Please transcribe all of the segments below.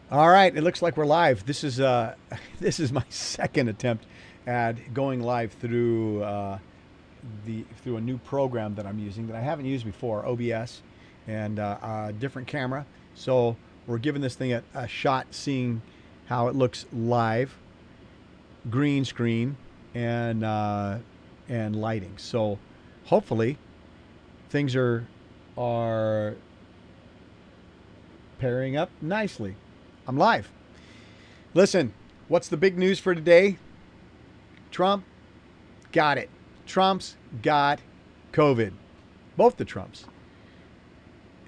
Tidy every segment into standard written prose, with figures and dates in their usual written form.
All right, it looks like we're live. This is this is my second attempt at going live through through a new program that I'm using that I haven't used before, OBS, and a different camera. So we're giving this thing a shot, seeing how it looks live, green screen, and lighting. So hopefully things are pairing up nicely. I'm live. Listen, what's the big news for today? Trump got it. Trump's got COVID. Both the Trumps.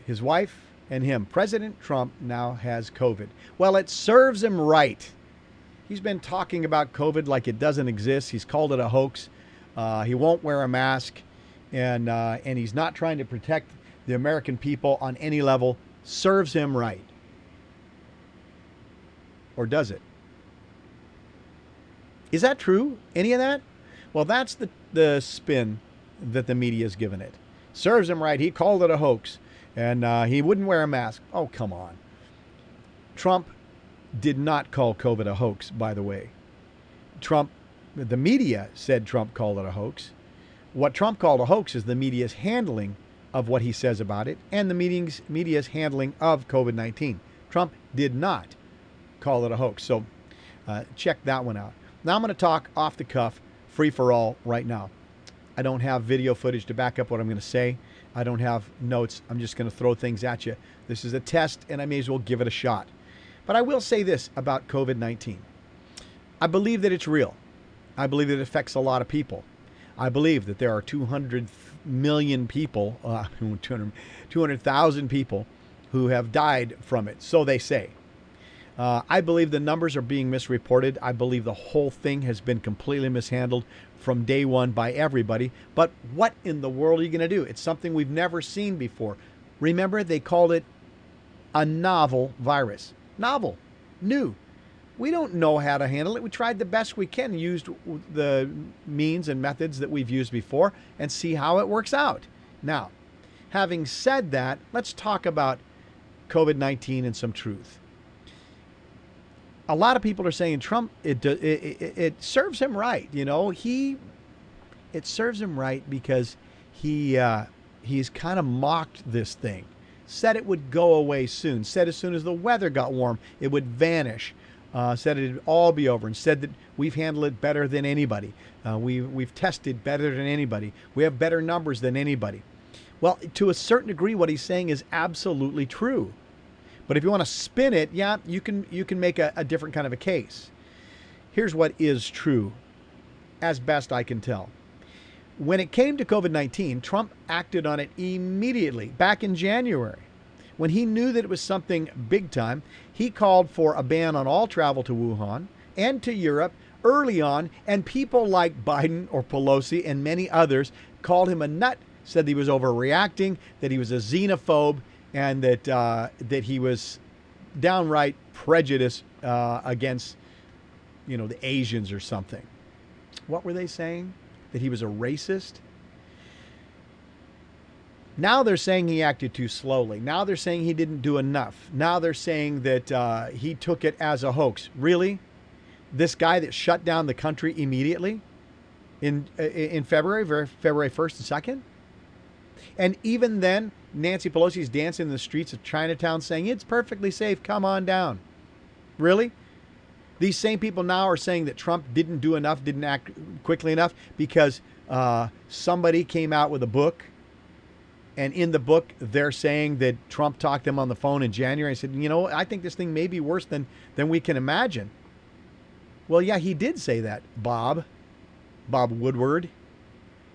His wife and him. President Trump now has COVID. Well, it serves him right. He's been talking about COVID like it doesn't exist. He's called it a hoax. He won't wear a mask, and he's not trying to protect the American people on any level. Serves him right. Or does it? Is that true? Any of that? Well, that's the spin that the media has given it. Serves him right. He called it a hoax, and he wouldn't wear a mask. Oh, come on. Trump did not call COVID a hoax, by the way. The media said Trump called it a hoax. What Trump called a hoax is the media's handling of what he says about it and the media's handling of COVID-19. Trump did not call it a hoax. So check that one out. Now I'm going to talk off the cuff, free for all right now. I don't have video footage to back up what I'm going to say. I don't have notes. I'm just going to throw things at you. This is a test, and I may as well give it a shot. But I will say this about COVID-19. I believe that it's real. I believe that it affects a lot of people. I believe that there are 200 million people, 200,000 people who have died from it. So they say. I believe the numbers are being misreported. I believe the whole thing has been completely mishandled from day one by everybody. But what in the world are you going to do? It's something we've never seen before. Remember, they called it a novel virus. Novel. New. We don't know how to handle it. We tried the best we can, used the means and methods that we've used before, and see how it works out. Now, having said that, let's talk about COVID-19 and some truth. A lot of people are saying Trump, it serves him right. You know, it serves him right because he's kind of mocked this thing, said it would go away soon, said as soon as the weather got warm, it would vanish, said it would all be over, and said that we've handled it better than anybody. We've tested better than anybody. We have better numbers than anybody. Well, to a certain degree, what he's saying is absolutely true. But if you want to spin it, yeah, you can make a different kind of a case. Here's what is true, as best I can tell. When it came to COVID-19, Trump acted on it immediately, back in January. When he knew that it was something big time, he called for a ban on all travel to Wuhan and to Europe early on, and people like Biden or Pelosi and many others called him a nut, said he was overreacting, that he was a xenophobe, and that he was downright prejudiced against, the Asians or something. What were they saying? That he was a racist? Now they're saying he acted too slowly. Now they're saying he didn't do enough. Now they're saying that he took it as a hoax. Really? This guy that shut down the country immediately in February 1st and 2nd? And even then, Nancy Pelosi's dancing in the streets of Chinatown saying, it's perfectly safe, come on down. Really? These same people now are saying that Trump didn't do enough, didn't act quickly enough because somebody came out with a book. And in the book, they're saying that Trump talked to them on the phone in January and said, I think this thing may be worse than we can imagine. Well, yeah, he did say that, Bob Woodward,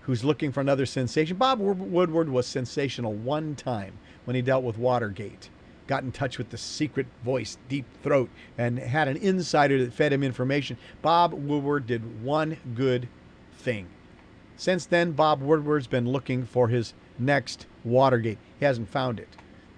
who's looking for another sensation. Bob Woodward was sensational one time when he dealt with Watergate. Got in touch with the secret voice, deep throat, and had an insider that fed him information. Bob Woodward did one good thing. Since then, Bob Woodward's been looking for his next Watergate. He hasn't found it.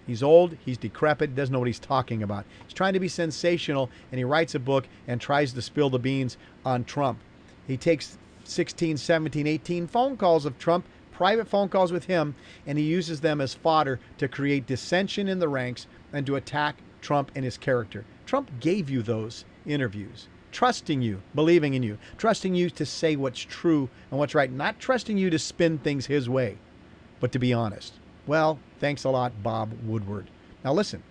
He's old, he's decrepit, doesn't know what he's talking about. He's trying to be sensational, and he writes a book and tries to spill the beans on Trump. He takes 16, 17, 18 phone calls of Trump, private phone calls with him, and he uses them as fodder to create dissension in the ranks and to attack Trump and his character. Trump gave you those interviews, trusting you, believing in you, trusting you to say what's true and what's right, not trusting you to spin things his way, but to be honest. Well, thanks a lot, Bob Woodward. Now listen,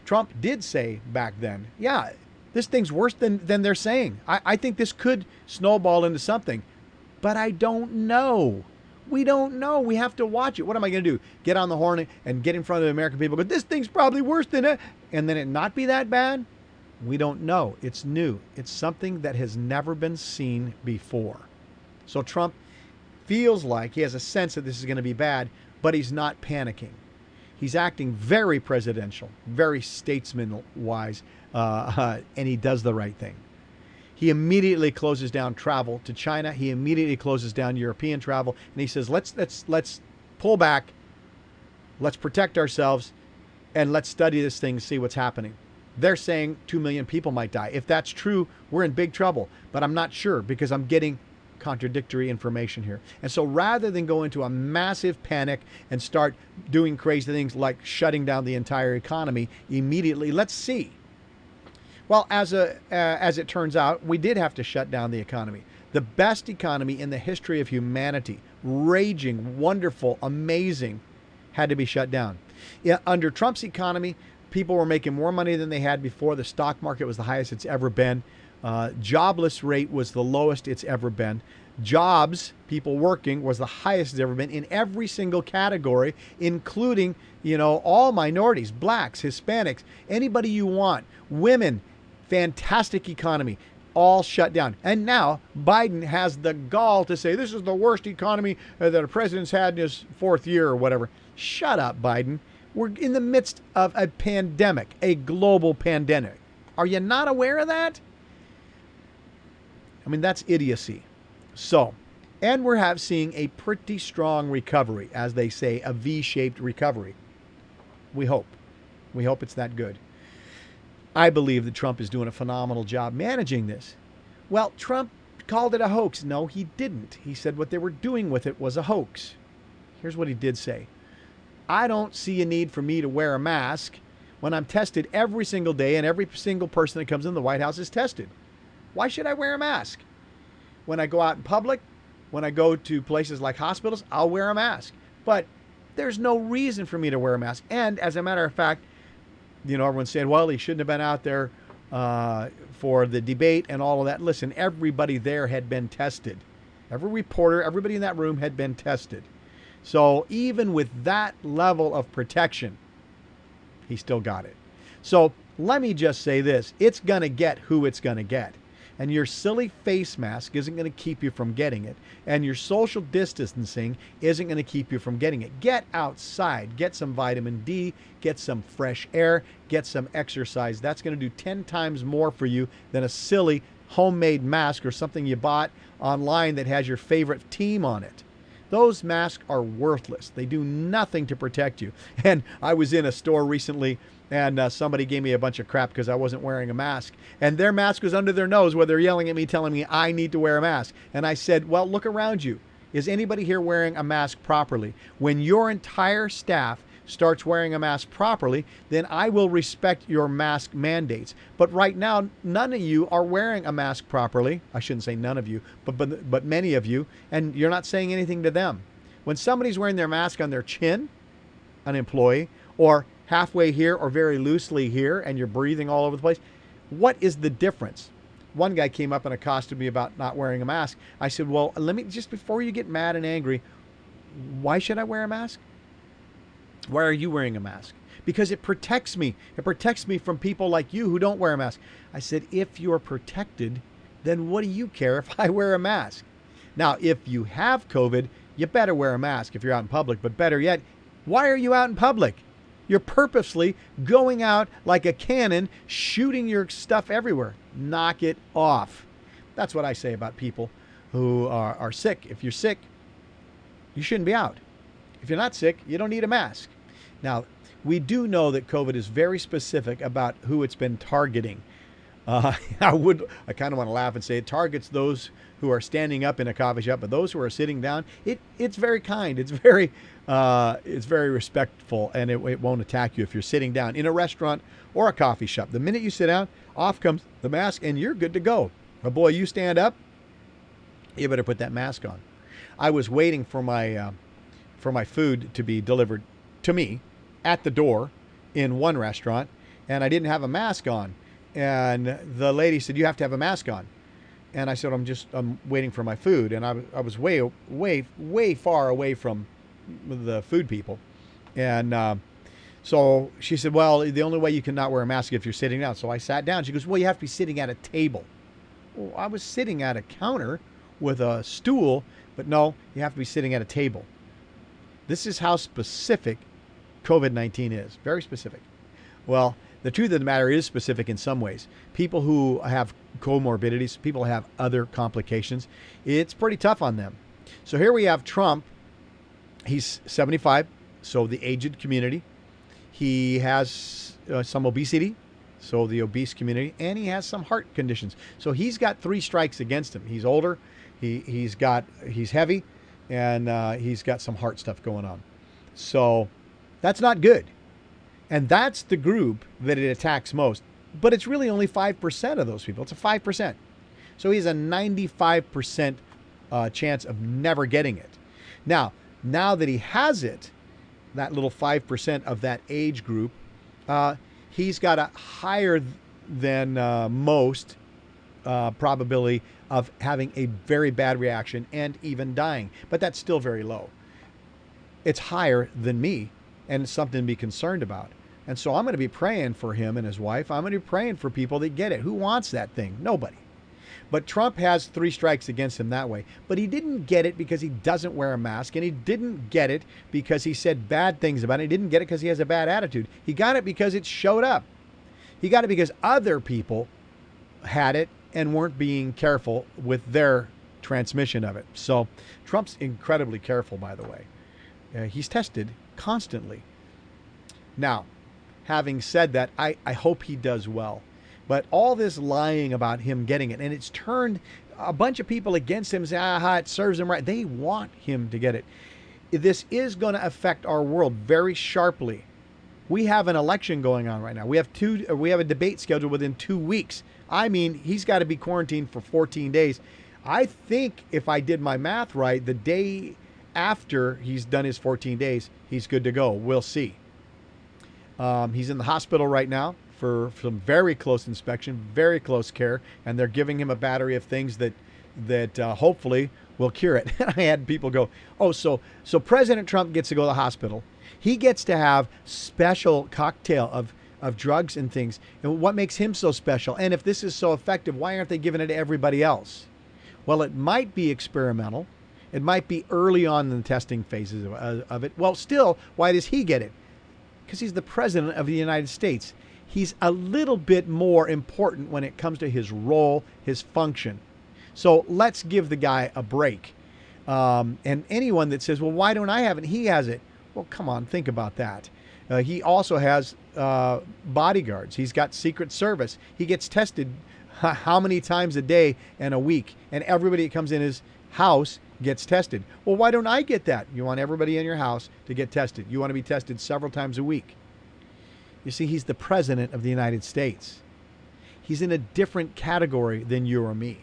Trump did say back then, yeah, this thing's worse than they're saying. I think this could snowball into something, but I don't know. We don't know. We have to watch it. What am I going to do? Get on the horn and get in front of the American people, but this thing's probably worse than it, and then it not be that bad? We don't know. It's new. It's something that has never been seen before. So Trump feels like he has a sense that this is going to be bad, but he's not panicking. He's acting very presidential, very statesman-wise, and he does the right thing. He immediately closes down travel to China. He immediately closes down European travel, and he says, let's pull back, let's protect ourselves, and let's study this thing, see what's happening. They're saying 2 million people might die. If that's true, we're in big trouble, but I'm not sure because I'm getting contradictory information here. And so rather than go into a massive panic and start doing crazy things like shutting down the entire economy immediately, let's see. Well, as it turns out, we did have to shut down the economy. The best economy in the history of humanity, raging, wonderful, amazing, had to be shut down. Yeah, under Trump's economy, people were making more money than they had before. The stock market was the highest it's ever been. Jobless rate was the lowest it's ever been. Jobs, people working, was the highest it's ever been in every single category, including, all minorities, blacks, Hispanics, anybody you want, women. Fantastic economy, all shut down. And now Biden has the gall to say this is the worst economy that a president's had in his 4th year or whatever. Shut up, Biden. We're in the midst of a pandemic, a global pandemic. Are you not aware of that? I mean, that's idiocy. So, and we're seeing a pretty strong recovery, as they say, a V-shaped recovery. We hope. We hope it's that good. I believe that Trump is doing a phenomenal job managing this. Well, Trump called it a hoax. No, he didn't. He said what they were doing with it was a hoax. Here's what he did say. I don't see a need for me to wear a mask when I'm tested every single day and every single person that comes in the White House is tested. Why should I wear a mask? When I go out in public, when I go to places like hospitals, I'll wear a mask. But there's no reason for me to wear a mask. And as a matter of fact, everyone's saying, well, he shouldn't have been out there for the debate and all of that. Listen, everybody there had been tested. Every reporter, everybody in that room had been tested. So even with that level of protection, he still got it. So let me just say this. It's going to get who it's going to get. And your silly face mask isn't going to keep you from getting it. And your social distancing isn't going to keep you from getting it. Get outside. Get some vitamin D. Get some fresh air. Get some exercise. That's going to do 10 times more for you than a silly homemade mask or something you bought online that has your favorite team on it. Those masks are worthless. They do nothing to protect you. And I was in a store recently and somebody gave me a bunch of crap because I wasn't wearing a mask. And their mask was under their nose where they're yelling at me, telling me I need to wear a mask. And I said, well, look around you. Is anybody here wearing a mask properly? When your entire staff starts wearing a mask properly, then I will respect your mask mandates. But right now, none of you are wearing a mask properly. I shouldn't say none of you, but many of you, and you're not saying anything to them. When somebody's wearing their mask on their chin, an employee, or halfway here or very loosely here, and you're breathing all over the place, what is the difference? One guy came up and accosted me about not wearing a mask. I said, well, just before you get mad and angry, why should I wear a mask? Why are you wearing a mask? Because it protects me. It protects me from people like you who don't wear a mask. I said, if you're protected, then what do you care if I wear a mask? Now, if you have COVID, you better wear a mask if you're out in public. But better yet, why are you out in public? You're purposely going out like a cannon, shooting your stuff everywhere. Knock it off. That's what I say about people who are sick. If you're sick, you shouldn't be out. If you're not sick, you don't need a mask. Now, we do know that COVID is very specific about who it's been targeting. I kind of want to laugh and say it targets those who are standing up in a coffee shop, but those who are sitting down, it's very kind. It's very respectful, and it won't attack you if you're sitting down in a restaurant or a coffee shop. The minute you sit down, off comes the mask, and you're good to go. But boy, you stand up, you better put that mask on. I was waiting for my food to be delivered to me at the door in one restaurant, and I didn't have a mask on. And the lady said, "You have to have a mask on." And I said, I'm waiting for my food. And I was way far away from the food people. And so she said, "Well, the only way you can not wear a mask is if you're sitting down." So I sat down. She goes, "Well, you have to be sitting at a table." Well, I was sitting at a counter with a stool, but no, you have to be sitting at a table. This is how specific COVID-19 is. Very specific. Well, the truth of the matter is specific in some ways. People who have comorbidities, people who have other complications, it's pretty tough on them. So here we have Trump. He's 75, so the aged community. He has some obesity, so the obese community, and he has some heart conditions. So he's got 3 strikes against him. He's older, he's heavy, and he's got some heart stuff going on. So that's not good. And that's the group that it attacks most. But it's really only 5% of those people. It's a 5%. So he has a 95% chance of never getting it. Now that he has it, that little 5% of that age group, he's got a higher than most probability of having a very bad reaction and even dying. But that's still very low. It's higher than me, and it's something to be concerned about. And so I'm going to be praying for him and his wife. I'm going to be praying for people that get it. Who wants that thing? Nobody. But Trump has 3 strikes against him that way. But he didn't get it because he doesn't wear a mask, and he didn't get it because he said bad things about it. He didn't get it because he has a bad attitude. He got it because it showed up. He got it because other people had it and weren't being careful with their transmission of it. So Trump's incredibly careful, by the way. He's tested constantly. Now, having said that, I hope he does well. But all this lying about him getting it, and it's turned a bunch of people against him, say, it serves him right. They want him to get it. This is going to affect our world very sharply. We have an election going on right now. We have a debate scheduled within 2 weeks. I mean, he's got to be quarantined for 14 days. I think if I did my math right, the day after he's done his 14 days, he's good to go. We'll see. He's in the hospital right now for some very close inspection, very close care, and they're giving him a battery of things that hopefully will cure it. I had people go, so President Trump gets to go to the hospital. He gets to have special cocktail of drugs and things. And what makes him so special? And if this is so effective, why aren't they giving it to everybody else? Well, it might be experimental. It might be early on in the testing phases of it. Well, still, why does he get it? Because he's the president of the United States. He's a little bit more important when it comes to his role, his function. So let's give the guy a break. And anyone that says, well, why don't I have it? He has it. Well, come on, think about that. He also has bodyguards. He's got Secret Service. He gets tested how many times a day and a week? And everybody that comes in his house gets tested. Well, why don't I get that? You want everybody in your house to get tested. You want to be tested several times a week. You see, he's the president of the United States. He's in a different category than you or me.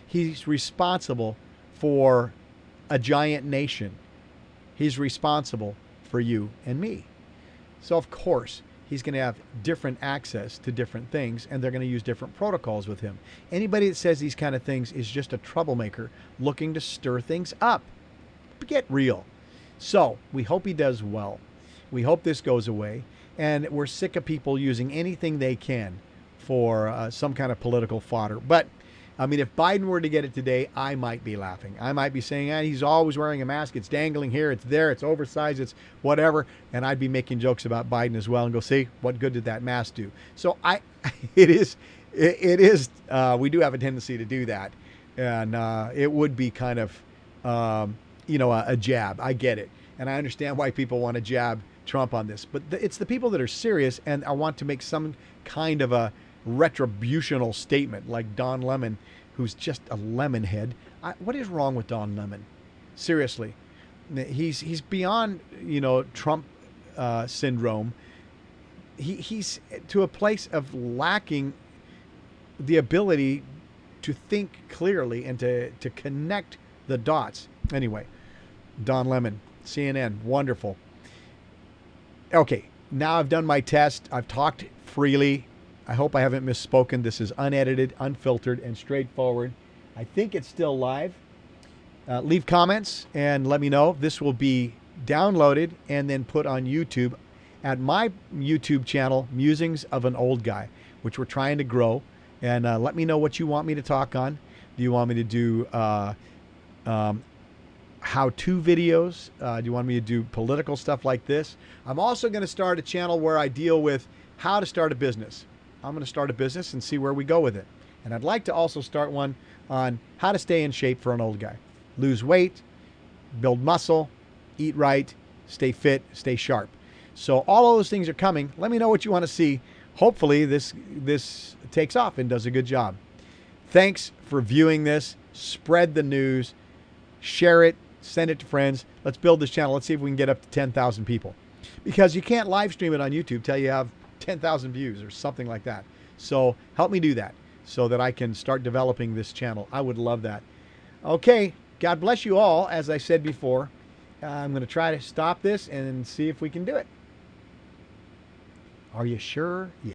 He's responsible for a giant nation. He's responsible for you and me. So, of course, he's going to have different access to different things, and they're going to use different protocols with him. Anybody that says these kind of things is just a troublemaker looking to stir things up. Get real. So, we hope he does well. We hope this goes away. And we're sick of people using anything they can for some kind of political fodder. But, I mean, if Biden were to get it today, I might be laughing. I might be saying, he's always wearing a mask. It's dangling here. It's there. It's oversized. It's whatever. And I'd be making jokes about Biden as well and go, see, what good did that mask do? So it is, we do have a tendency to do that. And it would be kind of, a jab. I get it. And I understand why people want to jab Trump on this. But it's the people that are serious and I want to make some kind of a retributional statement like Don Lemon, who's just a lemon head. What is wrong with Don Lemon? Seriously, he's beyond Trump syndrome. He's to a place of lacking the ability to think clearly and to connect the dots. Anyway, Don Lemon, CNN, wonderful. Okay, now I've done my test. I've talked freely. I hope I haven't misspoken. This is unedited, unfiltered, and straightforward. I think it's still live. Leave comments and let me know. This will be downloaded and then put on YouTube at my YouTube channel, Musings of an Old Guy, which we're trying to grow. And let me know what you want me to talk on. Do you want me to do how-to videos? Do you want me to do political stuff like this? I'm also going to start a channel where I deal with how to start a business. I'm going to start a business and see where we go with it. And I'd like to also start one on how to stay in shape for an old guy. Lose weight, build muscle, eat right, stay fit, stay sharp. So all of those things are coming. Let me know what you want to see. Hopefully this takes off and does a good job. Thanks for viewing this. Spread the news. Share it. Send it to friends. Let's build this channel. Let's see if we can get up to 10,000 people. Because you can't live stream it on YouTube till you have 10,000 views or something like that. So help me do that so that I can start developing this channel. I would love that. Okay. God bless you all. As I said before, I'm going to try to stop this and see if we can do it. Are you sure? Yeah.